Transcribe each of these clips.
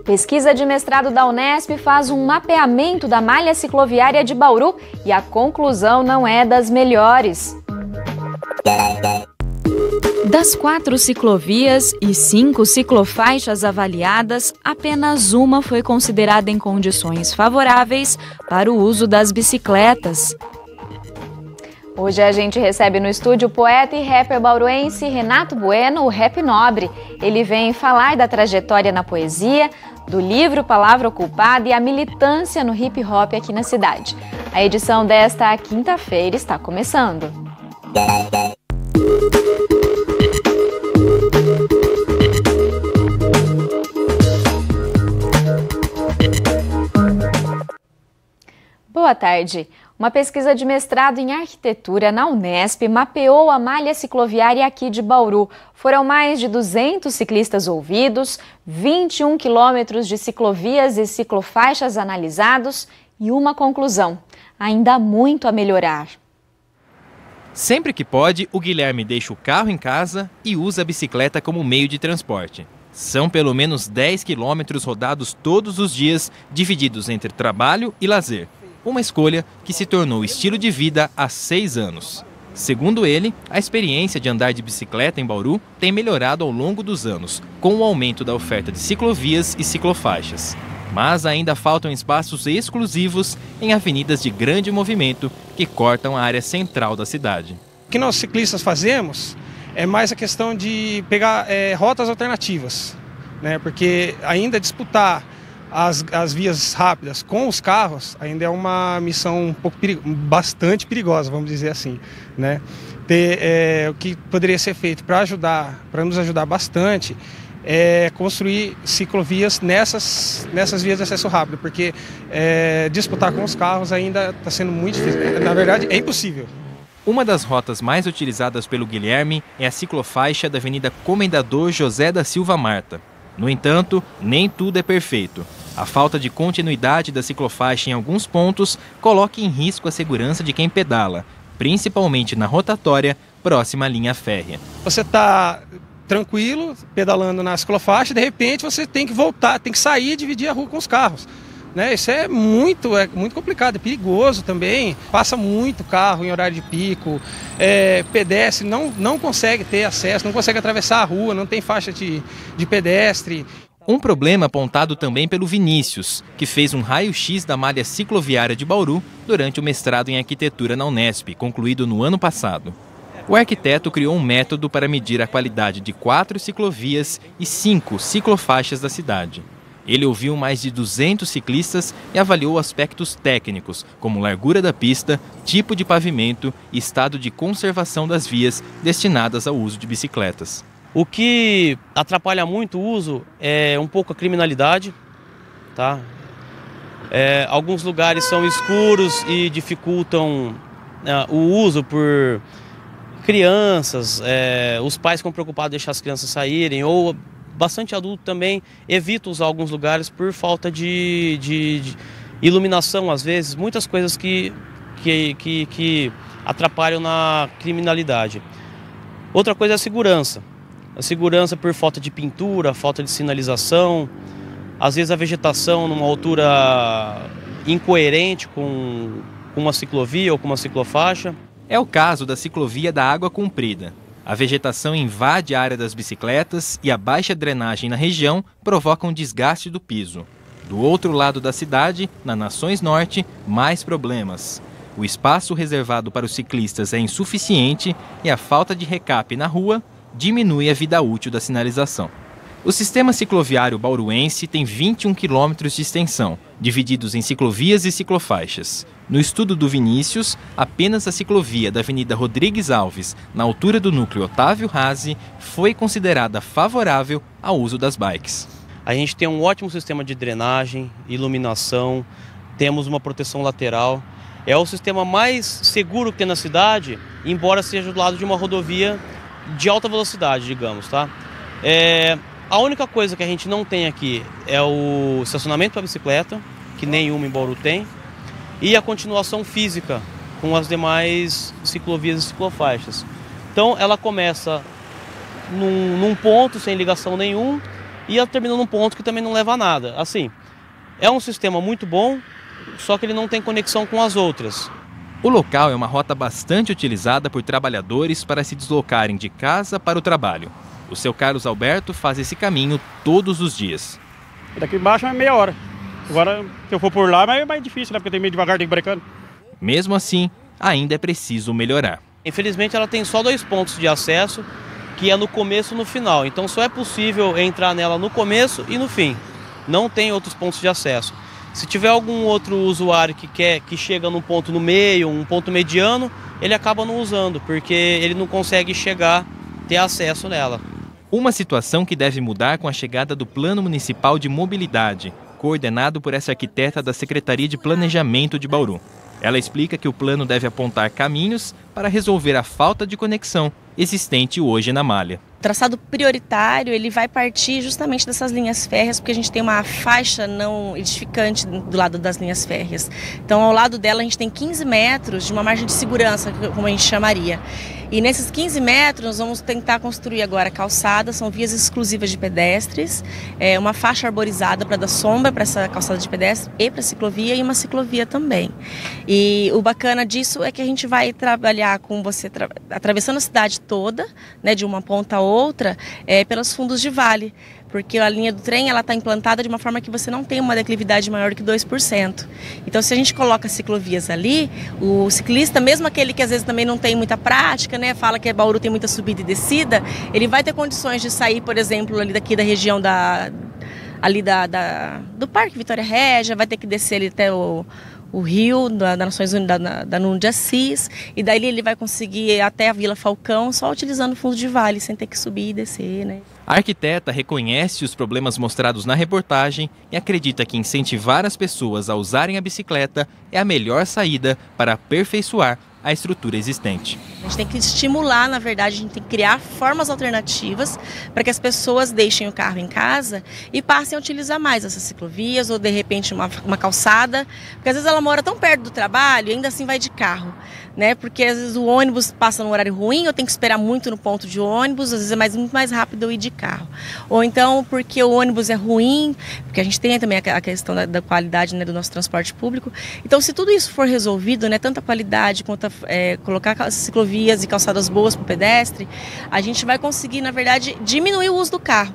Pesquisa de mestrado da Unesp faz um mapeamento da malha cicloviária de Bauru e a conclusão não é das melhores. Das 4 ciclovias e 5 ciclofaixas avaliadas, apenas uma foi considerada em condições favoráveis para o uso das bicicletas. Hoje a gente recebe no estúdio o poeta e rapper bauruense Renato Bueno, o Rap Nobre. Ele vem falar da trajetória na poesia, do livro Palavra Ocupada e a militância no hip hop aqui na cidade. A edição desta quinta-feira está começando. Boa tarde. Uma pesquisa de mestrado em arquitetura na Unesp mapeou a malha cicloviária aqui de Bauru. Foram mais de 200 ciclistas ouvidos, 21 quilômetros de ciclovias e ciclofaixas analisados e uma conclusão: ainda há muito a melhorar. Sempre que pode, o Guilherme deixa o carro em casa e usa a bicicleta como meio de transporte. São pelo menos 10 quilômetros rodados todos os dias, divididos entre trabalho e lazer. Uma escolha que se tornou estilo de vida há 6 anos. Segundo ele, a experiência de andar de bicicleta em Bauru tem melhorado ao longo dos anos, com o aumento da oferta de ciclovias e ciclofaixas. Mas ainda faltam espaços exclusivos em avenidas de grande movimento que cortam a área central da cidade. O que nós ciclistas fazemos é mais a questão de pegar rotas alternativas, né? Porque ainda disputar as vias rápidas com os carros ainda é uma missão bastante perigosa, vamos dizer assim, né? O que poderia ser feito para nos ajudar bastante é construir ciclovias nessas vias de acesso rápido, porque disputar com os carros ainda está sendo muito difícil. Na verdade, é impossível. Uma das rotas mais utilizadas pelo Guilherme é a ciclofaixa da Avenida Comendador José da Silva Marta. No entanto, nem tudo é perfeito. A falta de continuidade da ciclofaixa em alguns pontos coloca em risco a segurança de quem pedala, principalmente na rotatória próxima à linha férrea. Você está tranquilo, pedalando na ciclofaixa, de repente você tem que voltar, tem que sair e dividir a rua com os carros, né? Isso é muito complicado, é perigoso também. Passa muito carro em horário de pico, pedestre não consegue ter acesso, não consegue atravessar a rua, não tem faixa de pedestre. Um problema apontado também pelo Vinícius, que fez um raio-x da malha cicloviária de Bauru durante o mestrado em arquitetura na Unesp, concluído no ano passado. O arquiteto criou um método para medir a qualidade de 4 ciclovias e 5 ciclofaixas da cidade. Ele ouviu mais de 200 ciclistas e avaliou aspectos técnicos, como largura da pista, tipo de pavimento e estado de conservação das vias destinadas ao uso de bicicletas. O que atrapalha muito o uso é um pouco a criminalidade, tá? Alguns lugares são escuros e dificultam o uso por crianças, os pais ficam preocupados em deixar as crianças saírem, ou bastante adulto também evita usar alguns lugares por falta de iluminação, às vezes, muitas coisas que atrapalham na criminalidade. Outra coisa é a segurança. A segurança por falta de pintura, falta de sinalização, às vezes a vegetação numa altura incoerente com uma ciclovia ou com uma ciclofaixa. É o caso da ciclovia da Água Comprida. A vegetação invade a área das bicicletas e a baixa drenagem na região provoca um desgaste do piso. Do outro lado da cidade, na Nações Norte, mais problemas. O espaço reservado para os ciclistas é insuficiente e a falta de recape na rua diminui a vida útil da sinalização. O sistema cicloviário bauruense tem 21 quilômetros de extensão, divididos em ciclovias e ciclofaixas. No estudo do Vinícius, apenas a ciclovia da Avenida Rodrigues Alves, na altura do núcleo Otávio Razi, foi considerada favorável ao uso das bikes. A gente tem um ótimo sistema de drenagem, iluminação, temos uma proteção lateral. É o sistema mais seguro que tem na cidade, embora seja do lado de uma rodovia de alta velocidade, digamos, tá? A única coisa que a gente não tem aqui é o estacionamento para bicicleta, que nenhuma em Bauru tem, e a continuação física com as demais ciclovias e ciclofaixas. Então ela começa num ponto sem ligação nenhum e ela termina num ponto que também não leva a nada. Assim, é um sistema muito bom, só que ele não tem conexão com as outras. O local é uma rota bastante utilizada por trabalhadores para se deslocarem de casa para o trabalho. O seu Carlos Alberto faz esse caminho todos os dias. Daqui embaixo é meia hora. Agora, se eu for por lá, é mais difícil, né? Porque tem meio devagar, tem brecando. Mesmo assim, ainda é preciso melhorar. Infelizmente, ela tem só 2 pontos de acesso, que é no começo e no final. Então, só é possível entrar nela no começo e no fim. Não tem outros pontos de acesso. Se tiver algum outro usuário que chega num ponto no meio, um ponto mediano, ele acaba não usando, porque ele não consegue chegar, ter acesso nela. Uma situação que deve mudar com a chegada do Plano Municipal de Mobilidade, coordenado por essa arquiteta da Secretaria de Planejamento de Bauru. Ela explica que o plano deve apontar caminhos para resolver a falta de conexão existente hoje na malha. O traçado prioritário ele vai partir justamente dessas linhas férreas, porque a gente tem uma faixa não edificante do lado das linhas férreas. Então, ao lado dela, a gente tem 15 metros de uma margem de segurança, como a gente chamaria. E nesses 15 metros, nós vamos tentar construir agora calçadas, são vias exclusivas de pedestres, uma faixa arborizada para dar sombra para essa calçada de pedestre e para a ciclovia, e uma ciclovia também. E o bacana disso é que a gente vai trabalhar com você atravessando a cidade toda, né, de uma ponta a outra, pelos fundos de vale, porque a linha do trem ela está implantada de uma forma que você não tem uma declividade maior que 2%. Então, se a gente coloca ciclovias ali, o ciclista, mesmo aquele que às vezes também não tem muita prática, né, fala que Bauru tem muita subida e descida, ele vai ter condições de sair, por exemplo, ali daqui da região do Parque Vitória Régia, vai ter que descer ali até o rio das Nações Unidas da Nuno de Assis, e daí ele vai conseguir ir até a Vila Falcão só utilizando o fundo de vale, sem ter que subir e descer, né? A arquiteta reconhece os problemas mostrados na reportagem e acredita que incentivar as pessoas a usarem a bicicleta é a melhor saída para aperfeiçoar a estrutura existente. A gente tem que estimular, na verdade, a gente tem que criar formas alternativas para que as pessoas deixem o carro em casa e passem a utilizar mais essas ciclovias ou, de repente, uma calçada, porque às vezes ela mora tão perto do trabalho e ainda assim vai de carro, né? Porque às vezes o ônibus passa num horário ruim, eu tenho que esperar muito no ponto de ônibus, às vezes é muito mais rápido eu ir de carro. Ou então porque o ônibus é ruim, porque a gente tem também a questão da qualidade, né, do nosso transporte público. Então, se tudo isso for resolvido, né, tanto a qualidade quanto colocar ciclovias e calçadas boas para o pedestre, a gente vai conseguir, na verdade, diminuir o uso do carro.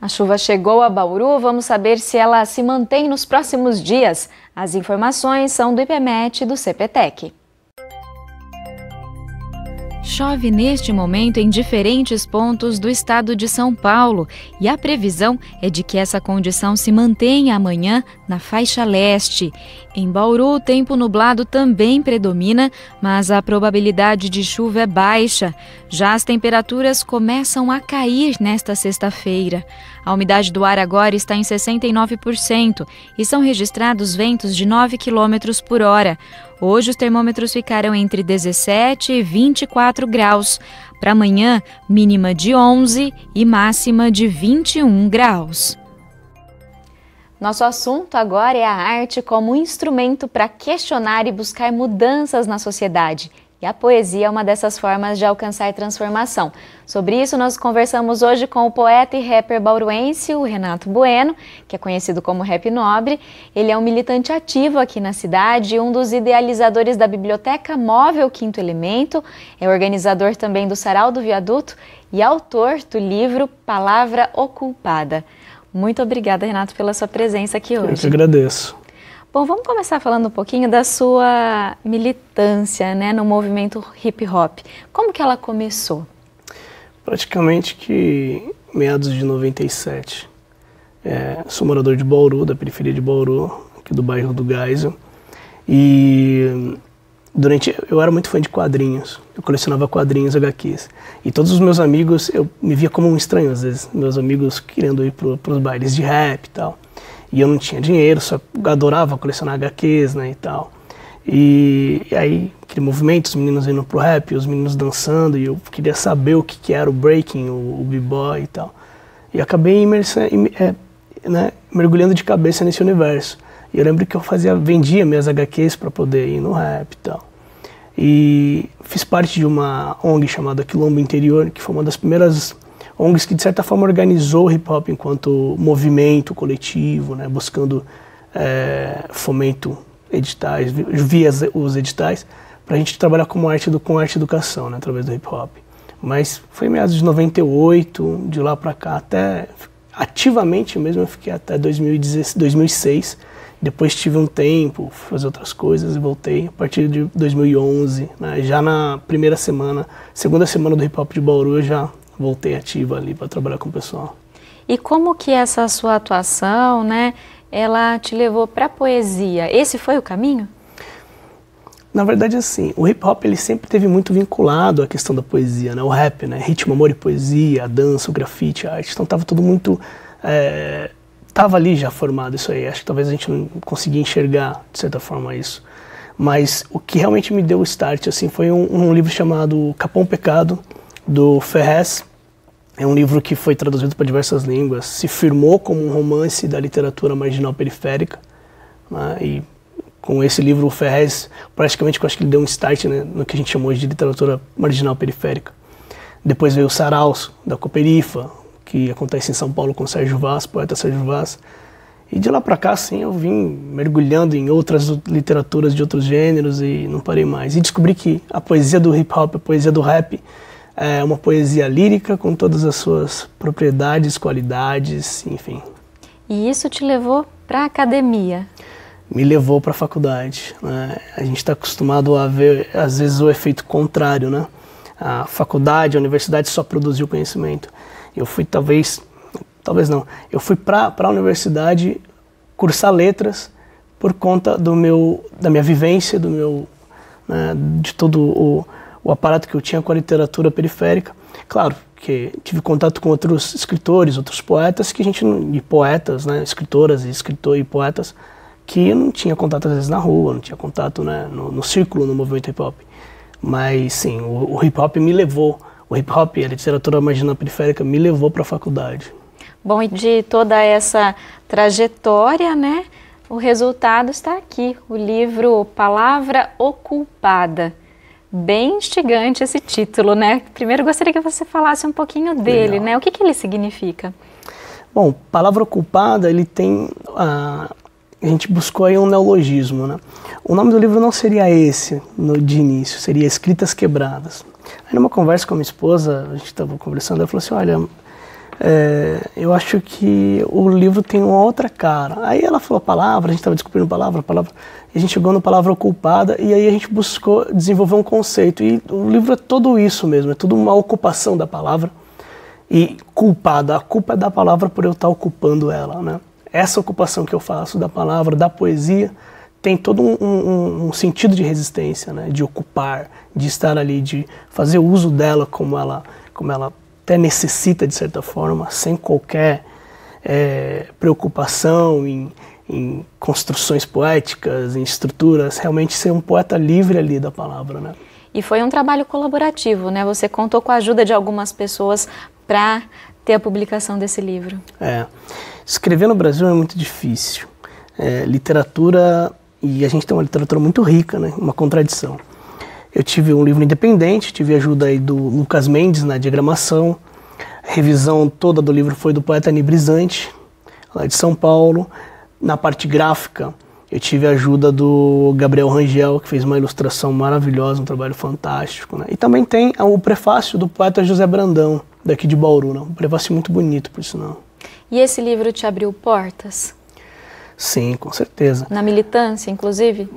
A chuva chegou a Bauru, vamos saber se ela se mantém nos próximos dias. As informações são do IPMET e do CPTEC. Chove neste momento em diferentes pontos do estado de São Paulo e a previsão é de que essa condição se mantenha amanhã na faixa leste. Em Bauru, o tempo nublado também predomina, mas a probabilidade de chuva é baixa. Já as temperaturas começam a cair nesta sexta-feira. A umidade do ar agora está em 69% e são registrados ventos de 9 km por hora. Hoje os termômetros ficaram entre 17 e 24 graus. Para amanhã, mínima de 11 e máxima de 21 graus. Nosso assunto agora é a arte como instrumento para questionar e buscar mudanças na sociedade. E a poesia é uma dessas formas de alcançar transformação. Sobre isso, nós conversamos hoje com o poeta e rapper bauruense, o Renato Bueno, que é conhecido como Rap Nobre. Ele é um militante ativo aqui na cidade e um dos idealizadores da Biblioteca Móvel Quinto Elemento, é organizador também do Sarau do Viaduto e autor do livro Palavra Ocupada. Muito obrigada, Renato, pela sua presença aqui hoje. Eu que agradeço. Bom, vamos começar falando um pouquinho da sua militância, né, no movimento hip hop. Como que ela começou? Praticamente que meados de 97. Sou morador de Bauru, da periferia de Bauru, aqui do bairro do Geisel. E eu era muito fã de quadrinhos. Eu colecionava quadrinhos, HQs. E todos os meus amigos, eu me via como um estranho às vezes. Meus amigos querendo ir para os bailes de rap e tal. E eu não tinha dinheiro, só adorava colecionar HQs, né, e tal. E aí, aquele movimento, os meninos indo pro rap, os meninos dançando, e eu queria saber o que era o breaking, o b-boy e tal. E acabei mergulhando de cabeça nesse universo. E eu lembro que eu vendia minhas HQs para poder ir no rap e tal. E fiz parte de uma ONG chamada Quilombo Interior, que foi uma das primeiras ONGs que de certa forma organizou o hip hop enquanto movimento coletivo, né, buscando fomento editais, via os editais, para a gente trabalhar com arte e educação, né, através do hip hop. Mas foi em meados de 98, de lá para cá, até ativamente mesmo eu fiquei até 2006. Depois tive um tempo, fui fazer outras coisas e voltei a partir de 2011, né, já na segunda semana do hip hop de Bauru, eu já voltei ativo ali para trabalhar com o pessoal. E como que essa sua atuação, né, ela te levou para a poesia? Esse foi o caminho? Na verdade, assim, o hip hop ele sempre teve muito vinculado à questão da poesia, né? O rap, né? Ritmo, amor e poesia, a dança, o grafite, a arte. Então tava tudo muito... tava ali já formado isso aí. Acho que talvez a gente não conseguia enxergar, de certa forma, isso. Mas o que realmente me deu o start, assim, foi um livro chamado Capão Pecado, do Ferrez. É um livro que foi traduzido para diversas línguas, se firmou como um romance da literatura marginal periférica, né? E com esse livro o Ferrez, praticamente, eu acho que ele deu um start, né, no que a gente chamou de literatura marginal periférica. Depois veio o Saraus, da Cooperifa, que acontece em São Paulo com o Sérgio Vaz, poeta Sérgio Vaz. E de lá para cá, assim, eu vim mergulhando em outras literaturas de outros gêneros e não parei mais. E descobri que a poesia do hip hop, a poesia do rap, é uma poesia lírica com todas as suas propriedades, qualidades, enfim. E isso te levou para a academia? Me levou para a faculdade, né? A gente está acostumado a ver, às vezes, o efeito contrário, né? A faculdade, a universidade só produziu conhecimento. Eu fui, talvez não, eu fui para a universidade cursar letras por conta da minha vivência, né, de todo o aparato que eu tinha com a literatura periférica. Claro que tive contato com outros escritores, outros poetas, e poetas, né, escritoras e poetas, que eu não tinha contato às vezes na rua, não tinha contato, né, no círculo, no movimento hip hop. Mas sim, o hip hop me levou, o hip hop e a literatura marginal periférica me levou para a faculdade. Bom, e de toda essa trajetória, né, o resultado está aqui, o livro Palavra Oculpada. Bem instigante esse título, né? Primeiro gostaria que você falasse um pouquinho dele, Legal. Né? O que ele significa? Bom, Palavra Oculpada, ele tem... A gente buscou aí um neologismo, né? O nome do livro não seria esse de início, seria Escritas Quebradas. Aí numa conversa com a minha esposa, a gente estava conversando, ela falou assim, olha, eu acho que o livro tem uma outra cara. Aí ela falou palavra, a gente estava descobrindo palavra, e a gente chegou no Palavra Ocupada, e aí a gente buscou desenvolver um conceito. E o livro é tudo isso mesmo, é tudo uma ocupação da palavra. E culpada, a culpa é da palavra por eu estar ocupando ela, né? Essa ocupação que eu faço da palavra, da poesia, tem todo um sentido de resistência, né? De ocupar, de estar ali, de fazer uso dela como ela até necessita, de certa forma, sem qualquer preocupação em construções poéticas, em estruturas, realmente ser um poeta livre ali da palavra, né? E foi um trabalho colaborativo, né? Você contou com a ajuda de algumas pessoas para ter a publicação desse livro. Escrever no Brasil é muito difícil. Literatura, e a gente tem uma literatura muito rica, né? Uma contradição. Eu tive um livro independente, tive ajuda aí do Lucas Mendes na diagramação. A revisão toda do livro foi do poeta Nibrizante, lá de São Paulo. Na parte gráfica, eu tive a ajuda do Gabriel Rangel, que fez uma ilustração maravilhosa, um trabalho fantástico, né? E também tem o prefácio do poeta José Brandão, daqui de Bauru, né? Um prefácio muito bonito, por sinal. E esse livro te abriu portas? Sim, com certeza. Na militância, inclusive?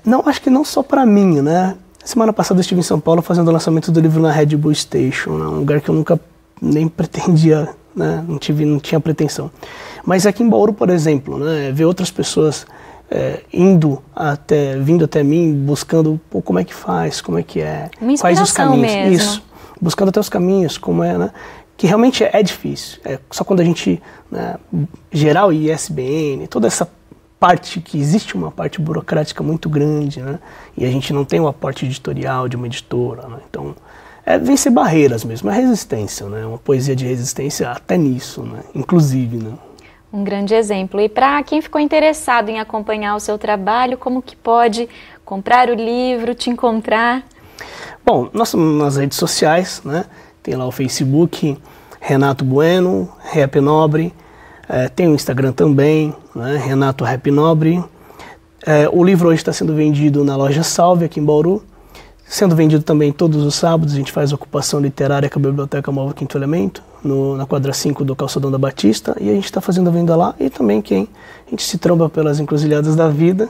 Não, acho que não só para mim, né? Semana passada eu estive em São Paulo fazendo o lançamento do livro na Red Bull Station, né? Um lugar que eu nunca nem pretendia, né? Não tinha pretensão. Mas aqui em Bauru, por exemplo, né? Ver outras pessoas vindo até mim, buscando como é que faz, como é que é, quais os caminhos. Mesmo. Isso, buscando até os caminhos, como é, né? Que realmente é difícil. Só quando a gente, né, geral e ISBN, toda essa parte, que existe uma parte burocrática muito grande, né? E a gente não tem o aporte editorial de uma editora, né? Então, vencer barreiras mesmo, é resistência, né? Uma poesia de resistência até nisso, né? Inclusive, né? Um grande exemplo. E para quem ficou interessado em acompanhar o seu trabalho, como que pode comprar o livro, te encontrar? Bom, nós estamos nas redes sociais, né? Tem lá o Facebook, Renato Bueno, Rap Nobre, tem o Instagram também, né? Renato Rap Nobre. O livro hoje está sendo vendido na loja Salve, aqui em Bauru, sendo vendido também todos os sábados. A gente faz ocupação literária com a Biblioteca Móvel Quinto Elemento, na quadra 5 do Calçadão da Batista, e a gente está fazendo a venda lá, e também quem a gente se tromba pelas encruzilhadas da vida.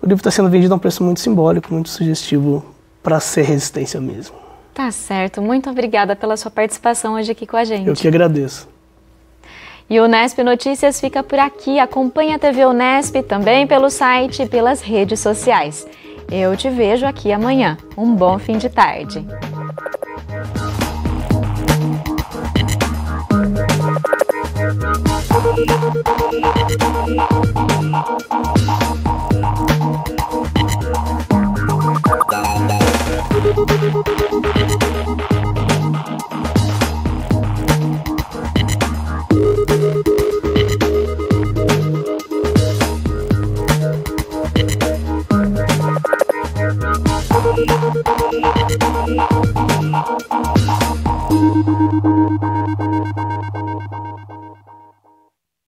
O livro está sendo vendido a um preço muito simbólico, muito sugestivo, para ser resistência mesmo. Tá certo, muito obrigada pela sua participação hoje aqui com a gente. Eu que agradeço. E o Unesp Notícias fica por aqui. Acompanhe a TV Unesp também pelo site e pelas redes sociais. Eu te vejo aqui amanhã. Um bom fim de tarde.